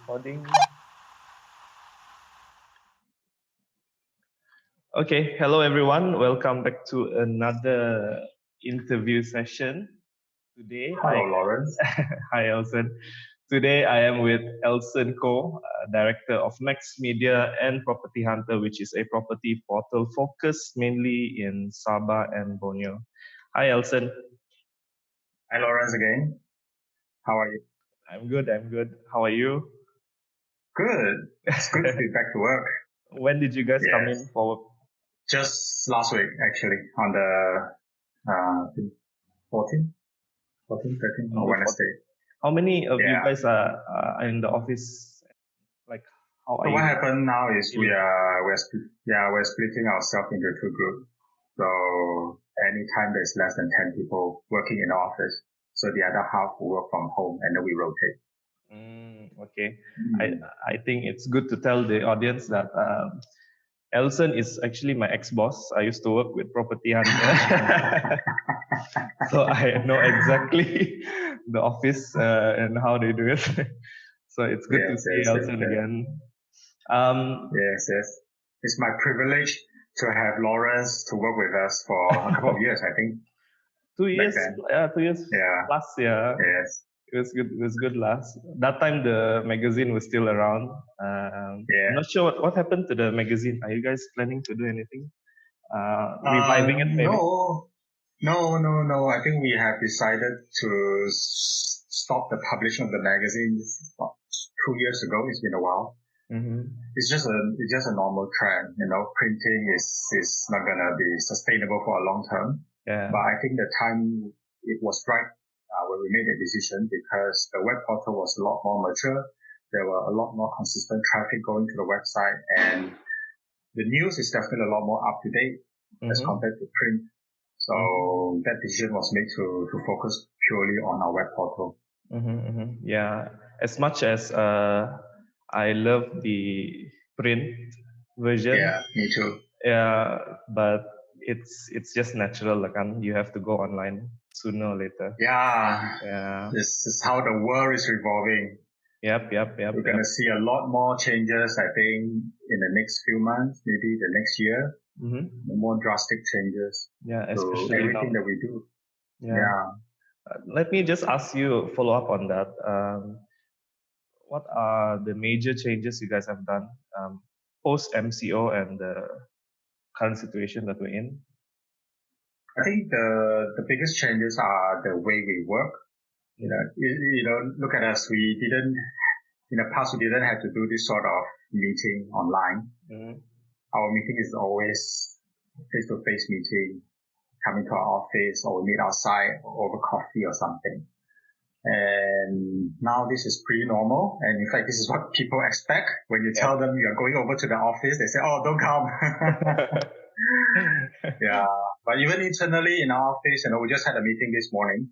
Recording. Okay, hello everyone. Welcome back to another interview session. Today, Hello, Lawrence. Hi, Elson. Today, I am with Elson Ko, Director of Max Media and Property Hunter, which is a property portal focused mainly in Sabah and Borneo. Hi, Elson. Hi, Lawrence again. How are you? I'm good. How are you? Good. It's good to be back to work. When did you guys come Yes. in for work? Just last week, actually, on the 14, 13, On on the Wednesday. How many of you Yeah. guys are in the office? Like, how are So you? what happened now is feeling? we're splitting ourselves into two groups. So anytime there's less than 10 people working in the office, so the other half will work from home and then we rotate. Okay. I think it's good to tell the audience that Elson is actually my ex-boss. I used to work with Property Hunter. So I know exactly the office and how they do it. So it's good to see Elson again. Yes. It's my privilege to have Lawrence to work with us for a couple of years, I think. 2 years, then. 2 years Yeah. plus, yeah. Yes. It was good last. That time the magazine was still around. I'm not sure what happened to the magazine. Are you guys planning to do anything? Reviving it maybe? No. I think we have decided to stop the publishing of the magazine 2 years ago. It's been a while. It's just a normal trend. Printing is not gonna be sustainable for a long term. Yeah. But I think the time it was right when we made the decision because the web portal was a lot more mature. There were a lot more consistent traffic going to the website, and the news is definitely a lot more up to date as compared to print. So that decision was made to focus purely on our web portal. Yeah, as much as I love the print version. Yeah, me too. Yeah, but it's just natural, you have to go online sooner or later. Yeah. This is how the world is revolving. Yep. We're gonna see a lot more changes, I think, in the next few months, maybe the next year. More drastic changes to everything that we do. Yeah. Let me just ask you follow up on that. What are the major changes you guys have done post MCO and the current situation that we're in? I think the biggest changes are the way we work. Look at us. In the past, we didn't have to do this sort of meeting online. Our meeting is always face-to-face meeting, coming to our office or we meet outside over coffee or something. And now this is pretty normal. And in fact, this is what people expect. When you tell them you're going over to the office, they say, oh, don't come. Yeah. But even internally in our office, we just had a meeting this morning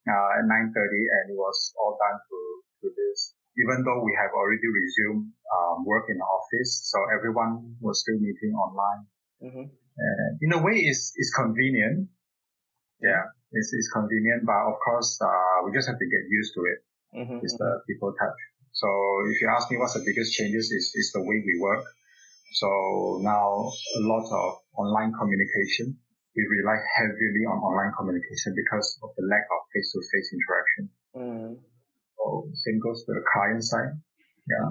at 9:30 and it was all done through this. Even though we have already resumed work in the office, so everyone was still meeting online. In a way, it's convenient. Yeah, it's convenient, but of course, we just have to get used to it. It's the people touch. So if you ask me what's the biggest changes is the way we work. So now a lot of online communication. We rely heavily on online communication because of the lack of face-to-face interaction. So same goes to the client side. Yeah.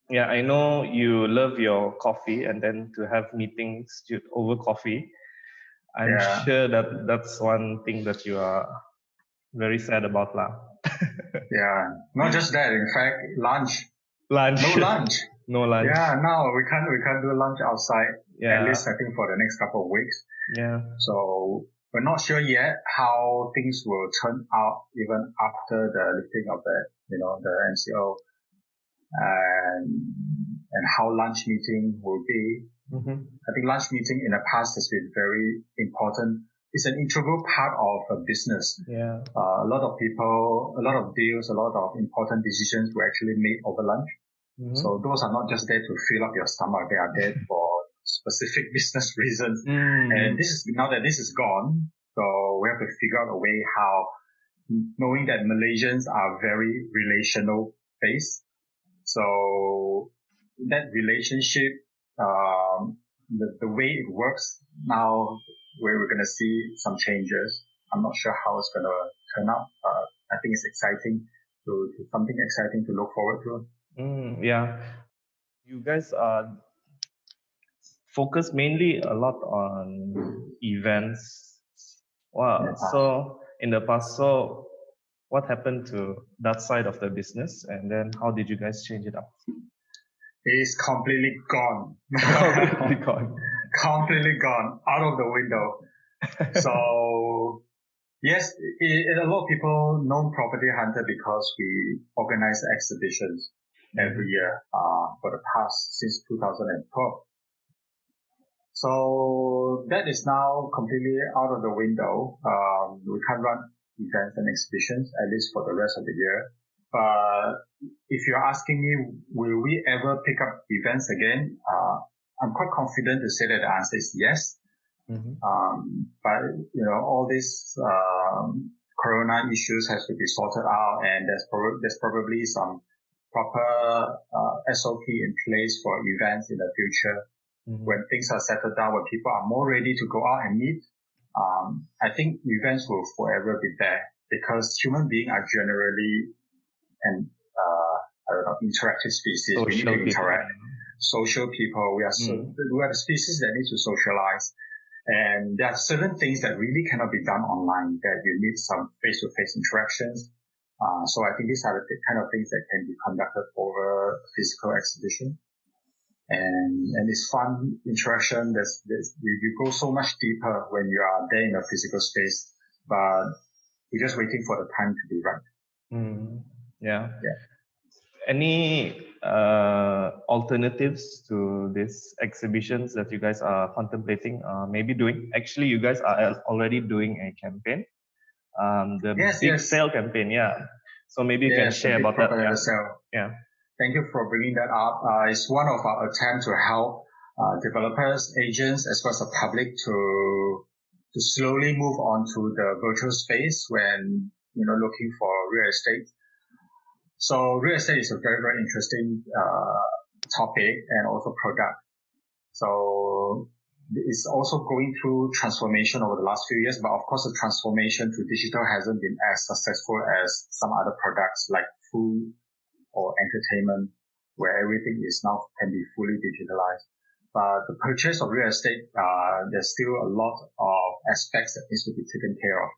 Yeah, I know you love your coffee, and then to have meetings over coffee, I'm sure that's one thing that you are very sad about, lah. Yeah, not just that. In fact, lunch. No lunch. Yeah, no, we can't do lunch outside. At least I think for the next couple of weeks. Yeah. So we're not sure yet how things will turn out even after the lifting of the MCO and how lunch meeting will be. I think lunch meeting in the past has been very important. It's an integral part of a business. Yeah. A lot of people, a lot of deals, a lot of important decisions were actually made over lunch. So those are not just there to fill up your stomach. They are there for specific business reasons. And now that this is gone, so we have to figure out a way how, knowing that Malaysians are very relational based, So that relationship, the way it works now, we're going to see some changes. I'm not sure how it's going to turn out. I think it's exciting to something exciting to look forward to. Yeah, you guys are focus mainly a lot on events. Wow. So in the past, so what happened to that side of the business, and then how did you guys change it up? It's completely gone. Completely gone. Completely gone, out of the window. So yes, a lot of people know Property Hunter because we organize exhibitions every year for the past since 2012. So that is now completely out of the window. We can't run events and exhibitions, at least for the rest of the year. But if you're asking me, will we ever pick up events again? I'm quite confident to say that the answer is yes. But all these corona issues has to be sorted out, and there's probably some proper SOP in place for events in the future. When things are settled down, when people are more ready to go out and meet, I think events will forever be there, because human beings are generally interactive species. We need to interact. Social people. We are the species that need to socialize. And there are certain things that really cannot be done online, that you need some face-to-face interactions. So I think these are the kind of things that can be conducted over a physical exhibition. And it's fun interaction. You go so much deeper when you are there in a physical space, but you're just waiting for the time to be right. Yeah. Any alternatives to these exhibitions that you guys are contemplating maybe doing? Actually, you guys are already doing a campaign, the Big Sale campaign. Yeah. So maybe you can share about that. Yeah. Thank you for bringing that up. It's one of our attempts to help developers, agents, as well as the public to slowly move on to the virtual space when looking for real estate. So real estate is a very, very interesting topic and also product. So it's also going through transformation over the last few years, but of course the transformation to digital hasn't been as successful as some other products like food or entertainment, where everything can be fully digitalized. But the purchase of real estate, there's still a lot of aspects that needs to be taken care of.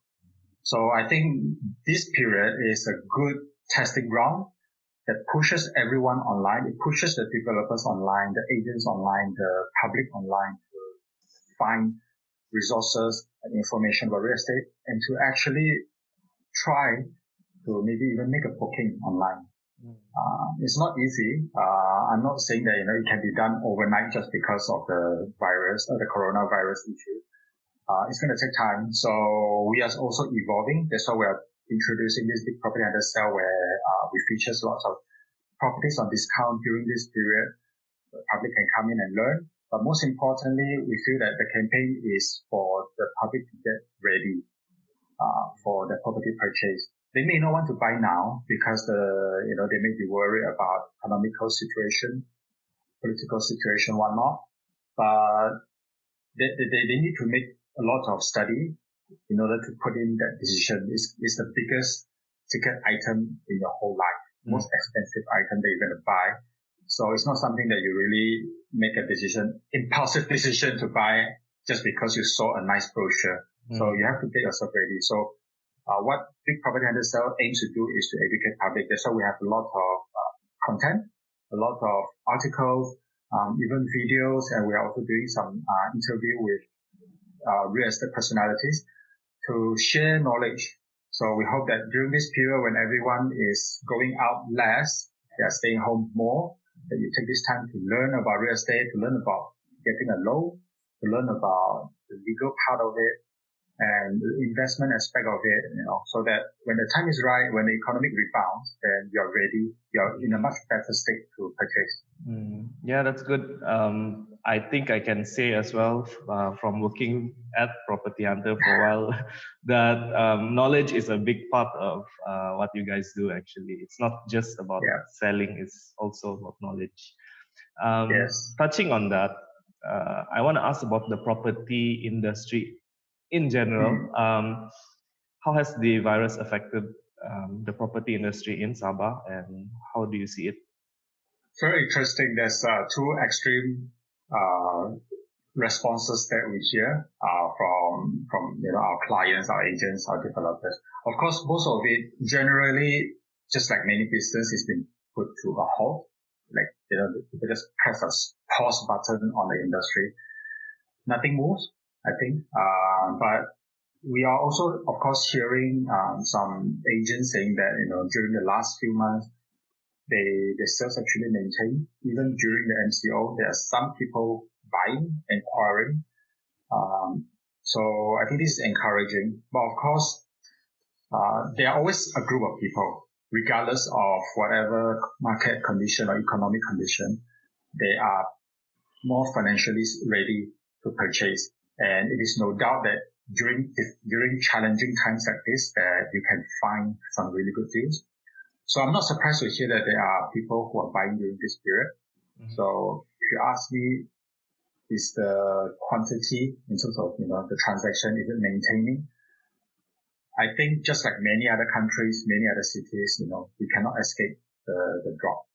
So I think this period is a good testing ground that pushes everyone online. It pushes the developers online, the agents online, the public online to find resources and information about real estate, and to actually try to maybe even make a booking online. It's not easy. I'm not saying that it can be done overnight just because of the virus or the coronavirus issue. It's going to take time. So we are also evolving. That's why we are introducing this Big Property Hunter Sale, where we feature lots of properties on discount during this period. The public can come in and learn. But most importantly, we feel that the campaign is for the public to get ready for the property purchase. They may not want to buy now because they may be worried about economical situation, political situation, whatnot. But they need to make a lot of study in order to put in that decision. It's the biggest ticket item in your whole life, most expensive item that you're going to buy. So it's not something that you really make a impulsive decision to buy just because you saw a nice brochure. So you have to get yourself ready. So what Big Property Hunter Sale aims to do is to educate public. That's why we have a lot of content, a lot of articles, even videos, and we are also doing some interview with real estate personalities to share knowledge. So we hope that during this period when everyone is going out less, they are staying home more, that you take this time to learn about real estate, to learn about getting a loan, to learn about the legal part of it, and the investment aspect of it, so that when the time is right, when the economic rebounds, then you're ready, you're in a much better state to purchase. Yeah, that's good. I think I can say as well from working at Property Hunter for a while that knowledge is a big part of what you guys do. Actually, it's not just about selling; it's also about knowledge. Yes. Touching on that, I want to ask about the property industry in general. How has the virus affected the property industry in Sabah, and how do you see it? Very interesting. There's two extreme responses that we hear from our clients, our agents, our developers. Of course, most of it generally, just like many businesses, has been put to a halt. Like they just press a pause button on the industry. Nothing moves, I think. But we are also, of course, hearing some agents saying that during the last few months, the sales actually maintain. Even during the MCO, there are some people buying, inquiring. So I think this is encouraging. But of course, there are always a group of people, regardless of whatever market condition or economic condition, they are more financially ready to purchase. And it is no doubt that during challenging times like this, that you can find some really good deals. So I'm not surprised to hear that there are people who are buying during this period. So if you ask me, is the quantity in terms of the transaction, is it maintaining? I think just like many other countries, many other cities, we cannot escape the drop.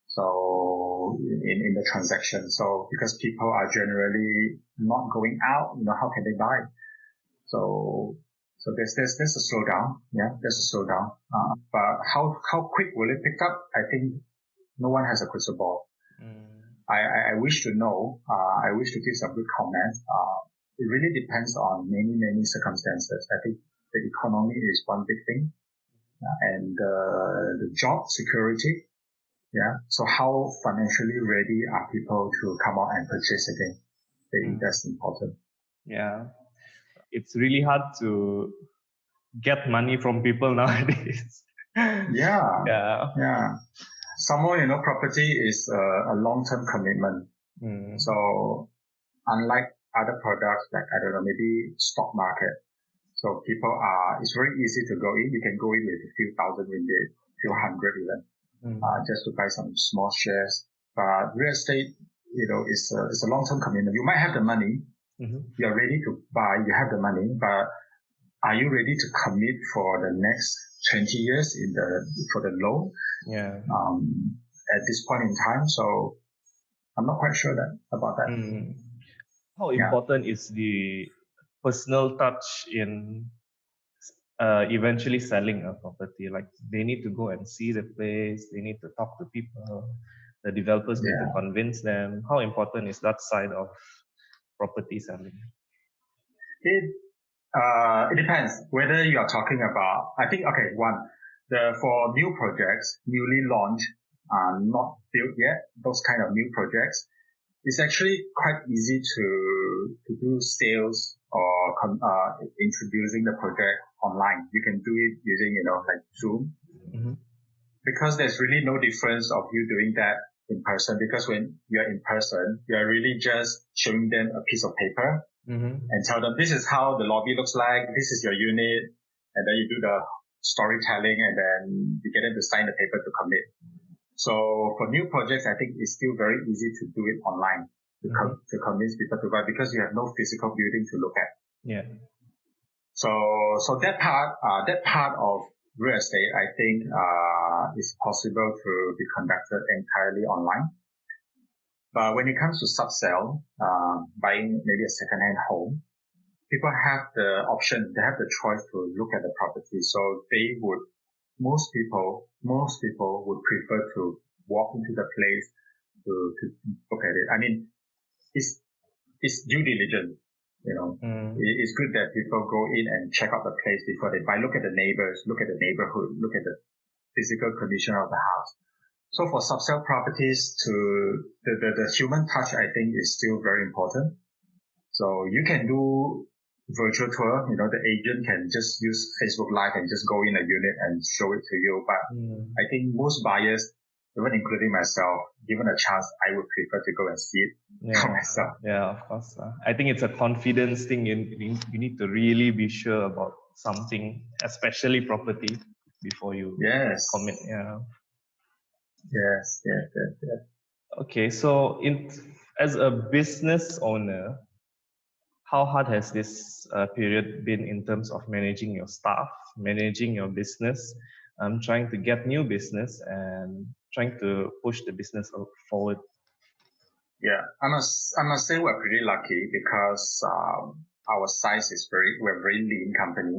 So in the transaction, so because people are generally not going out, how can they buy? So there's a slowdown. Yeah, there's a slowdown. But how quick will it pick up? I think no one has a crystal ball. I wish to know. I wish to give some good comments. It really depends on many circumstances. I think the economy is one big thing, and the job security. Yeah. So how financially ready are people to come out and purchase again? I think that's important. Yeah. It's really hard to get money from people nowadays. Yeah. Somehow, property is a long-term commitment. So unlike other products, like, I don't know, maybe stock market. So it's very easy to go in. You can go in with a few thousand ringgit, few hundred even, just to buy some small shares. But real estate, it's a long-term commitment. You might have the money. You're ready to buy. You have the money, but are you ready to commit for the next 20 years for the loan? Yeah. At this point in time, so I'm not quite sure about that. How important is the personal touch in eventually selling a property? Like they need to go and see the place, they need to talk to people, the developers need to convince them. How important is that side of property selling? It depends whether you are talking about, I think, for new projects, newly launched, not built yet, those kind of new projects, it's actually quite easy to do sales or introducing the project online. You can do it using, like Zoom, because there's really no difference of you doing that in person, because when you're in person, you're really just showing them a piece of paper and tell them this is how the lobby looks like, this is your unit, and then you do the storytelling and then you get them to sign the paper to commit. So for new projects, I think it's still very easy to do it online to convince people to buy, because you have no physical building to look at. Yeah. So that part of real estate, I think, is possible to be conducted entirely online. But when it comes to subsell, buying maybe a second-hand home, people have the option, they have the choice to look at the property. So most people would prefer to walk into the place to look at it. I mean, it's due diligence. It's good that people go in and check out the place before they buy. Look at the neighbors, look at the neighborhood, look at the physical condition of the house. So for subsale properties, the human touch, I think, is still very important. So you can do virtual tour. The agent can just use Facebook Live and just go in a unit and show it to you. But I think most buyers, even including myself, given a chance, I would prefer to go and see it for myself. Yeah, of course. I think it's a confidence thing. You need to really be sure about something, especially property, before you commit. Yeah. Yes. Okay, so as a business owner, how hard has this period been in terms of managing your staff, managing your business, trying to get new business and trying to push the business forward? Yeah, I must say we're pretty lucky because our size is we're a very lean company.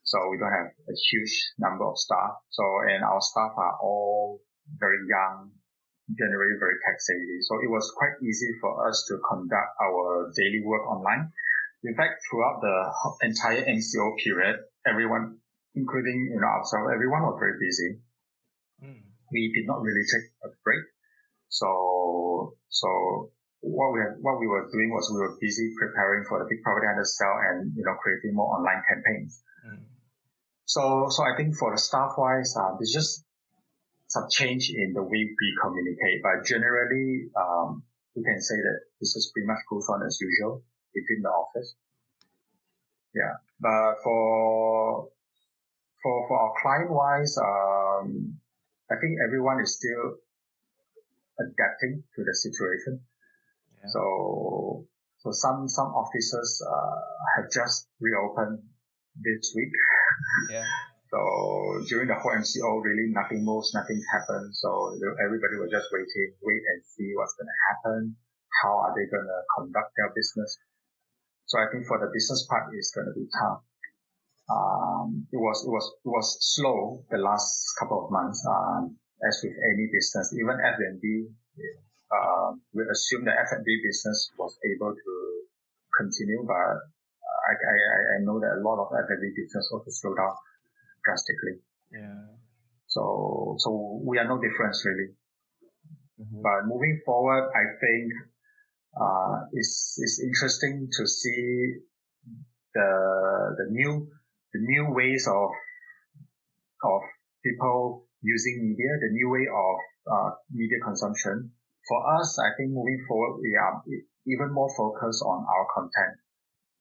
So we don't have a huge number of staff. And our staff are all very young, generally very tech savvy. So it was quite easy for us to conduct our daily work online. In fact, throughout the entire MCO period, everyone, including ourselves, everyone was very busy. We did not really take a break. So what we were doing was we were busy preparing for the Big Property Hunter sale and creating more online campaigns. So I think for the staff wise, there's just some change in the way we communicate. But generally, we can say that this is pretty much goes on as usual within the office. Yeah, but for our client wise, I think everyone is still adapting to the situation. Yeah. So some offices have just reopened this week. Yeah. So during the whole MCO, really nothing moves, nothing happened. So everybody was just wait and see what's going to happen. How are they going to conduct their business? So I think for the business part, it's going to be tough. It was slow the last couple of months. As with any business, even F&B, we assume the F&B business was able to continue, but I know that a lot of F&B business also slowed down drastically. Yeah. So we are no different really. But moving forward, I think it's interesting to see the new ways of people using media, the new way of media consumption. For us, I think moving forward, we are even more focused on our content.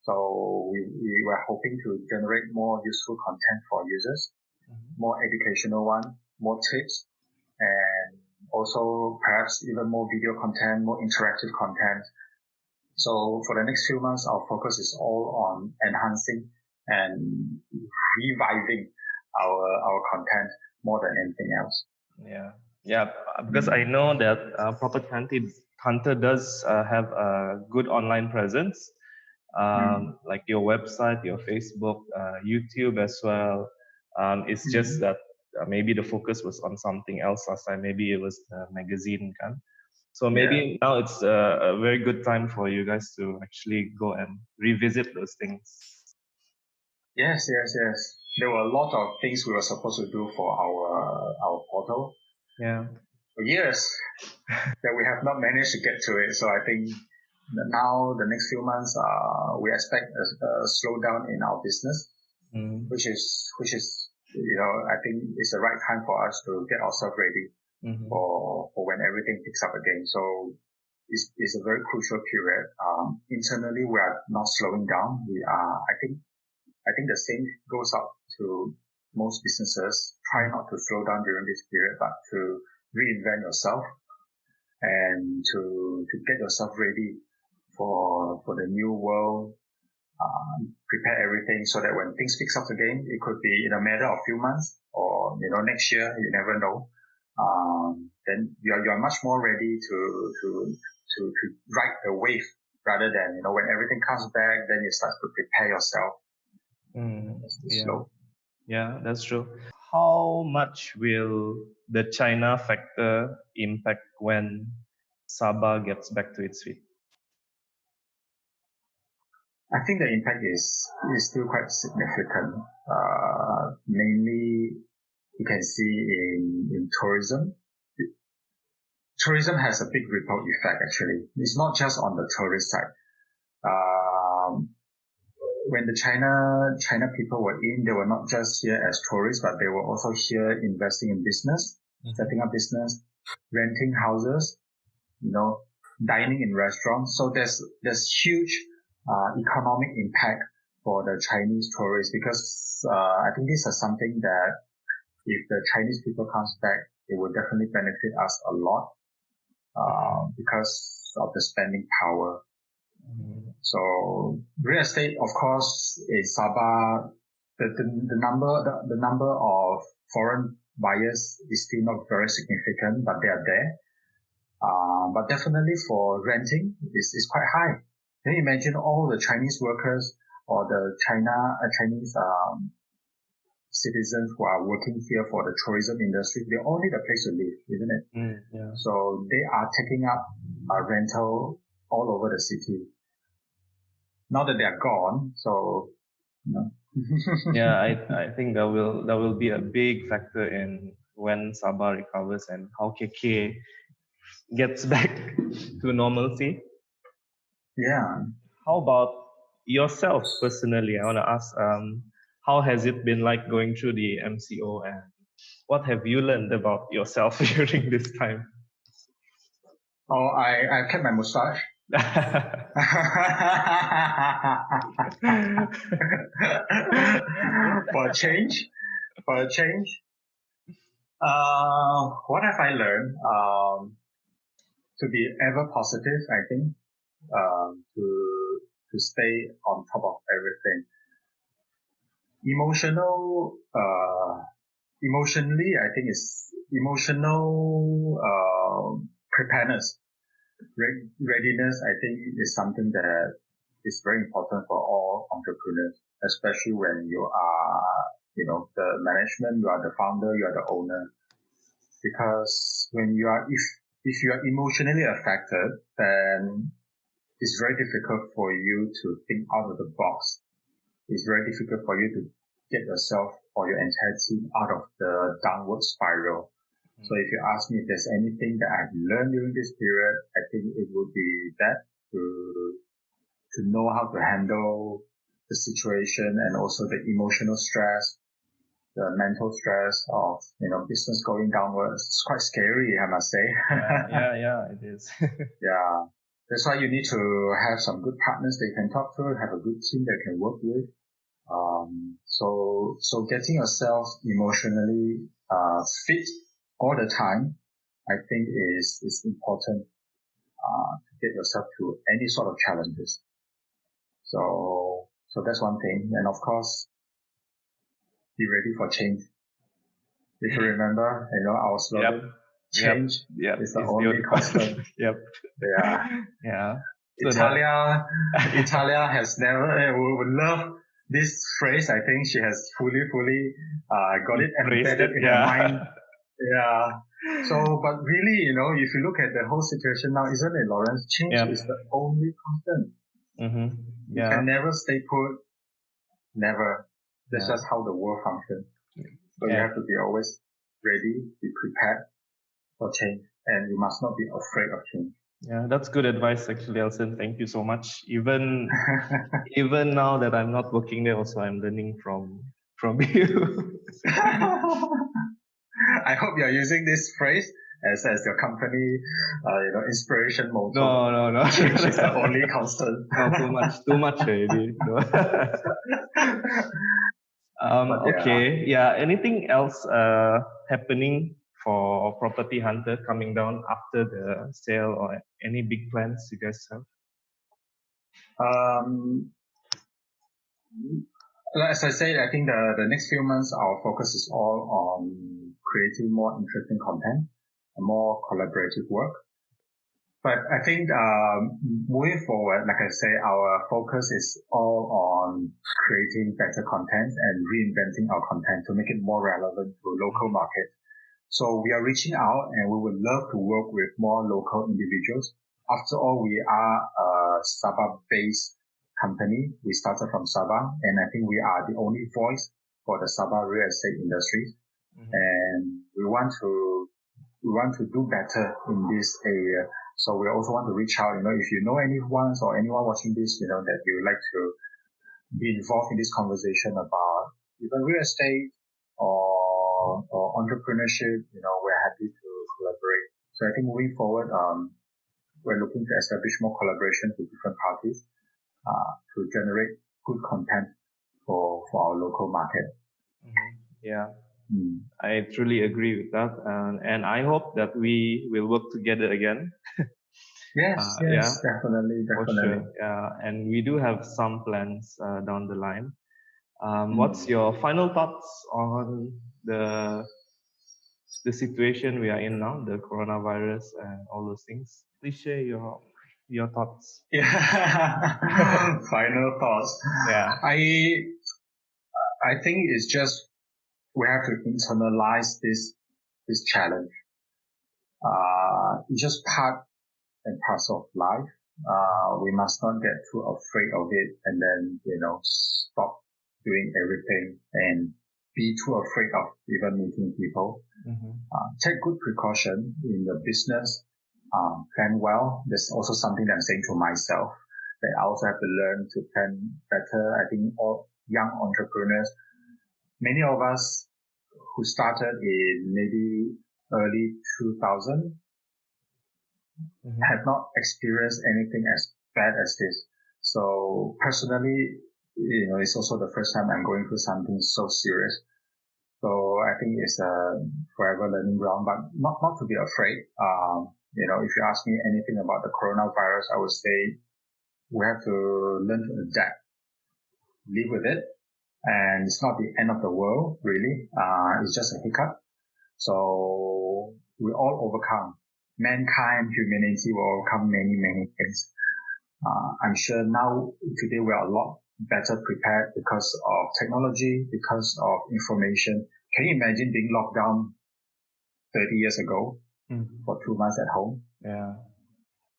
So we were hoping to generate more useful content for users, more educational one, more tips, and also perhaps even more video content, more interactive content. So for the next few months, our focus is all on enhancing and reviving our content more than anything else. Yeah, because I know that Property Hunter does have a good online presence, like your website, your Facebook, YouTube as well. It's just that maybe the focus was on something else last time. Maybe it was the magazine, kan? So maybe now it's a very good time for you guys to actually go and revisit those things. Yes. There were a lot of things we were supposed to do for our portal. Yeah. For years that we have not managed to get to it. So I think now the next few months, we expect a slowdown in our business, which is I think it's the right time for us to get ourselves ready for when everything picks up again. So it's a very crucial period. Internally, we are not slowing down. We are, I think the same goes up to most businesses. Try not to slow down during this period, but to reinvent yourself and to get yourself ready for the new world. Prepare everything so that when things picks up again, it could be in a matter of few months or next year. You never know. Then you're much more ready to ride the wave rather than when everything comes back, then you start to prepare yourself. Slow. Yeah, that's true. How much will the China factor impact when Sabah gets back to its feet? I think the impact is still quite significant. Mainly, you can see in tourism. Tourism has a big ripple effect. Actually, it's not just on the tourist side. when the China people were in, they were not just here as tourists, but they were also here investing in business, setting up business, renting houses, dining in restaurants. So there's huge economic impact for the Chinese tourists, because I think this is something that if the Chinese people comes back, it will definitely benefit us a lot because of the spending power. So real estate, of course, in Sabah, the number of foreign buyers is still not very significant, but they are there. But definitely for renting is quite high. Can you imagine all the Chinese workers or the Chinese citizens who are working here for the tourism industry? They all need a place to live, isn't it? Yeah. So they are taking up a rental all over the city. Now that they are gone, so Yeah, I think that will be a big factor in when Sabah recovers and how KK gets back to normalcy. Yeah. How about yourself personally? I want to ask, how has it been like going through the MCO, and what have you learned about yourself during this time? Oh, I kept my mustache. For a change. What have I learned? To be ever positive, I think. To stay on top of everything. Emotionally, I think it's emotional preparedness. Readiness, I think, is something that is very important for all entrepreneurs, especially when you are, the management, you are the founder, you are the owner. Because when you are, if you are emotionally affected, then it's very difficult for you to think out of the box. It's very difficult for you to get yourself or your entire team out of the downward spiral. So if you ask me if there's anything that I've learned during this period, I think it would be that to know how to handle the situation and also the emotional stress, the mental stress of, business going downwards. It's quite scary, I must say. Yeah, it is. Yeah. That's why you need to have some good partners that you can talk to, have a good team that you can work with. So getting yourself emotionally fit all the time, I think is important to get yourself through any sort of challenges. So that's one thing. And of course, be ready for change. If you remember, our slogan, change is the only constant. Yep. Yeah. So Italia has never would love this phrase. I think she has fully got it embedded in her mind. Yeah. So, but really, if you look at the whole situation now, isn't it, Lawrence? Change is the only constant. You can never stay put. Never. That's just how the world functions. So you have to be always ready, be prepared for change, and you must not be afraid of change. Yeah, that's good advice, actually, Elson. Thank you so much. Even now that I'm not working there, also I'm learning from you. I hope you're using this phrase as your company, inspiration motto. No. Change is the only constant. No, too much already. Okay. Yeah. Anything else happening for Property Hunter coming down after the sale, or any big plans you guys have? As I said, I think the next few months our focus is all on creating more interesting content and more collaborative work. But I think moving forward, like I say, our focus is all on creating better content and reinventing our content to make it more relevant to local market. So we are reaching out, and we would love to work with more local individuals. After all, we are a Sabah-based company. We started from Sabah, and I think we are the only voice for the Sabah real estate industry. And we want to do better in this area. So we also want to reach out, if you know anyone or anyone watching this, that you would like to be involved in this conversation about even real estate or entrepreneurship. We're happy to collaborate. So I think moving forward, we're looking to establish more collaboration with different parties to generate good content for our local market. Yeah. I truly agree with that, and I hope that we will work together again. Yes, definitely. For sure. Yeah, and we do have some plans down the line. What's your final thoughts on the situation we are in now, the coronavirus and all those things? Please share your thoughts. Yeah. Final thoughts. Yeah. I think it's just we have to internalize this challenge. It's just part and parcel of life. We must not get too afraid of it and then, stop doing everything and be too afraid of even meeting people. Take good precaution in the business, plan well. There's also something that I'm saying to myself that I also have to learn to plan better. I think all young entrepreneurs, many of us who started in maybe early 2000, have not experienced anything as bad as this. So personally, it's also the first time I'm going through something so serious. So I think it's a forever learning ground, but not to be afraid. If you ask me anything about the coronavirus, I would say we have to learn to adapt, live with it. And it's not the end of the world, really. It's just a hiccup. So we all overcome. Mankind, humanity will overcome many, many things. I'm sure now, today, we are a lot better prepared because of technology, because of information. Can you imagine being locked down 30 years ago for 2 months at home? Yeah.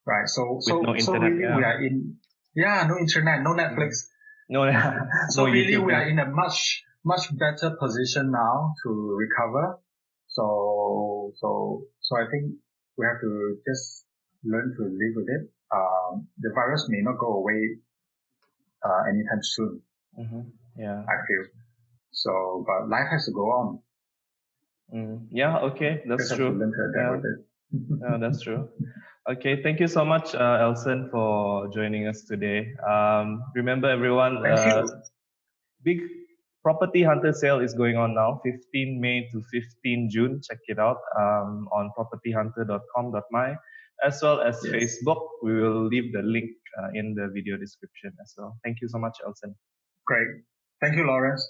Right. So no internet, really we are in, no internet, no Netflix. No, so no really YouTube, we are in a much better position now to recover. So I think we have to just learn to live with it. The virus may not go away anytime soon. Yeah, I feel so, but life has to go on. Yeah, okay, that's true. Learn to adapt with it. Yeah, that's true. Okay, thank you so much, Elson, for joining us today. Remember, everyone, Thank you. Big Property Hunter sale is going on now, 15 May to 15 June. Check it out on propertyhunter.com.my, as well as Facebook. We will leave the link in the video description as well. Thank you so much, Elson. Great. Thank you, Lawrence.